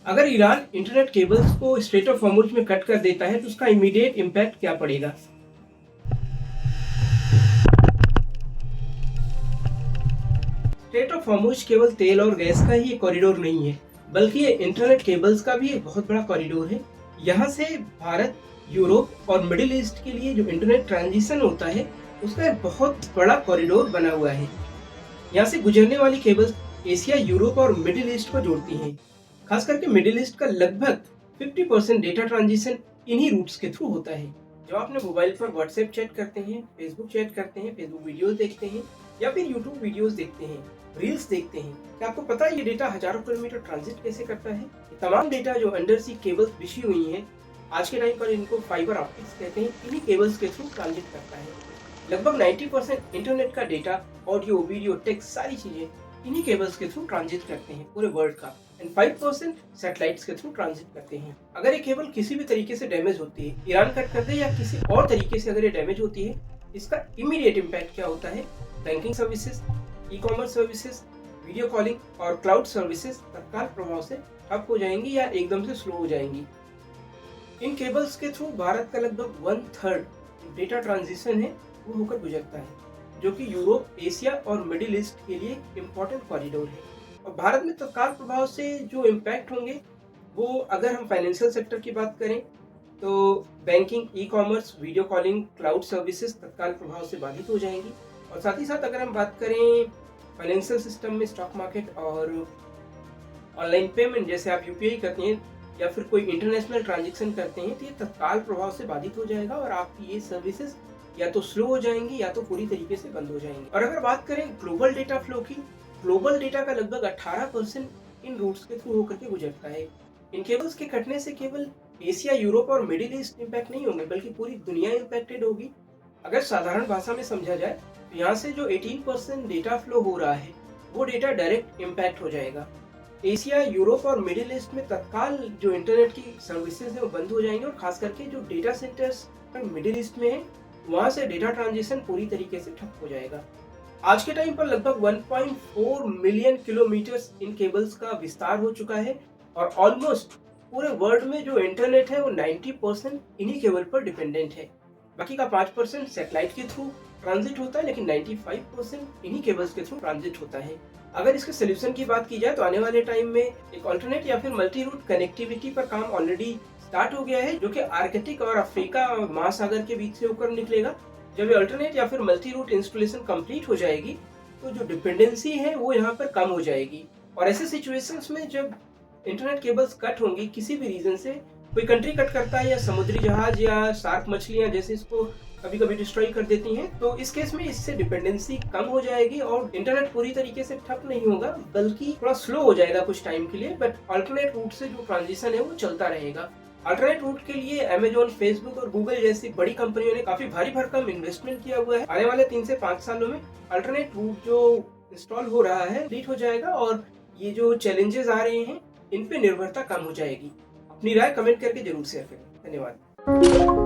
अगर Iran internet cables को straight of Hormuz में कट कर देता है तो उसका इमीडिएट इम्पैक्ट क्या पड़ेगा? स्ट्रेट ऑफ हॉर्मुज केवल तेल और गैस का ही एक कॉरिडोर नहीं है, बल्कि ये इंटरनेट केबल्स का भी एक बहुत बड़ा कॉरिडोर है। यहाँ से भारत, यूरोप और मिडिल ईस्ट के लिए जो इंटरनेट ट्रांजिशन होता है, उसका एक बहुत बड़ा कॉरिडोर बना हुआ है। यहाँ से गुजरने वाली केबल्स एशिया, यूरोप और मिडिल ईस्ट को जोड़ती हैं। खास करके मिडिल ईस्ट का लगभग 50% डेटा ट्रांजिशन इन्हीं रूट्स के थ्रू होता है। जब अपने मोबाइल पर व्हाट्सएप चैट करते हैं, फेसबुक चैट करते हैं, फेसबुक वीडियोस देखते हैं या फिर यूट्यूब वीडियोस देखते हैं, रील्स देखते हैं, क्या आपको पता है ये डेटा हजारों किलोमीटर ट्रांजिट कैसे करता है? ये तमाम डेटा जो अंडर सी केबल्स बिछी हुई हैं, आज के टाइम पर इनको फाइबर ऑप्टिक्स कहते हैं, इन्हीं केबल्स के थ्रू ट्रांजिट करता है। लगभग 90% इंटरनेट का डेटा, ऑडियो, वीडियो, टेक्स्ट, सारी चीजें इन्हीं केबल्स के थ्रू ट्रांजिट करते हैं पूरे वर्ल्ड का, एंड 5% सैटेलाइट्स के थ्रू ट्रांजिट करते हैं। अगर ये केबल किसी भी तरीके से डैमेज होती है, ईरान कट कर दे या किसी और तरीके से अगर ये डैमेज होती है, इसका इमीडिएट इम्पैक्ट क्या होता है? Banking services, e commerce services, video calling और क्लाउड सर्विसेज तत्काल प्रभाव से ठप हो जाएंगी या एकदम से स्लो हो जाएंगी। इन केबल्स के थ्रू भारत का लगभग 1/3 डेटा ट्रांजिशन है वो होकर गुजरता है, जो कि यूरोप, एशिया और मिडिल ईस्ट के लिए इम्पोर्टेंट कॉरिडोर है। और भारत में तत्काल प्रभाव से जो इम्पैक्ट होंगे, वो अगर हम फाइनेंशियल सेक्टर की बात करें तो banking, e commerce, video calling, cloud services तत्काल प्रभाव से बाधित हो जाएंगी। और साथ ही साथ अगर हम बात करें फाइनेंशियल सिस्टम में स्टॉक मार्केट और ऑनलाइन पेमेंट, जैसे आप यूपीआई करते हैं या फिर कोई इंटरनेशनल ट्रांजेक्शन करते हैं, तो ये तत्काल प्रभाव से बाधित हो जाएगा और आपकी ये सर्विसेज या तो स्लो हो जाएंगी या तो पूरी तरीके से बंद हो जाएंगी। और अगर बात करें ग्लोबल डेटा फ्लो की, ग्लोबल डेटा का लगभग 18% इन रूट्स के थ्रू होकर के गुजरता है। इन केबल्स के कटने से केवल एशिया, यूरोप और मिडिल ईस्ट इम्पैक्ट नहीं होंगे, बल्कि पूरी दुनिया इम्पैक्टेड होगी। अगर साधारण भाषा में समझा जाए तो यहाँ से जो 18% डेटा फ्लो हो रहा है, वो डेटा डायरेक्ट इम्पैक्ट हो जाएगा। एशिया, यूरोप और मिडिल ईस्ट में तत्काल जो इंटरनेट की सर्विसेज है वो बंद हो जाएंगे, और खास करके जो डेटा सेंटर्स मिडिल ईस्ट में है, वहां से डेटा ट्रांजिशन पूरी तरीके से ठप हो जाएगा। आज के टाइम पर लगभग 1.4 मिलियन किलोमीटर इन केबल्स का विस्तार हो चुका है, और ऑलमोस्ट पूरे वर्ल्ड में जो इंटरनेट है वो 90% इन्हीं केबल पर डिपेंडेंट है। बाकी का 5% सैटेलाइट के थ्रू ट्रांजिट होता है, लेकिन 95% इन्हीं केबल्स के थ्रू ट्रांजिट होता है। अगर इसके सोल्यूशन की बात की जाए तो आने वाले टाइम में एक अल्टरनेट या फिर मल्टी रूट कनेक्टिविटी पर काम ऑलरेडी स्टार्ट हो गया है, जो कि आर्कटिक और अफ्रीका महासागर के बीच से होकर निकलेगा। जब ये अल्टरनेट या फिर मल्टी रूट इंस्टॉलेशन कंप्लीट हो जाएगी, तो जो डिपेंडेंसी है वो यहाँ पर कम हो जाएगी। और ऐसे सिचुएशंस में जब इंटरनेट केबल्स कट होंगी किसी भी रीजन से, कोई कंट्री कट करता है या समुद्री जहाज या शार्क मछलियां जैसे इसको कभी कभी डिस्ट्रॉय कर देती हैं, तो इस केस में इससे डिपेंडेंसी कम हो जाएगी और इंटरनेट पूरी तरीके से ठप नहीं होगा, बल्कि थोड़ा स्लो हो जाएगा कुछ टाइम के लिए। बट अल्टरनेट रूट से जो ट्रांजिशन है वो चलता रहेगा। अल्टरनेट रूट के लिए अमेजोन, फेसबुक और गूगल जैसी बड़ी कंपनियों ने काफी भारी भरकम इन्वेस्टमेंट किया हुआ है। आने वाले 3 से 5 सालों में अल्टरनेट रूट जो इंस्टॉल हो रहा है कंप्लीट हो जाएगा, और ये जो चैलेंजेस आ रहे हैं इन पे निर्भरता कम हो जाएगी। अपनी राय कमेंट करके जरूर शेयर करें। धन्यवाद।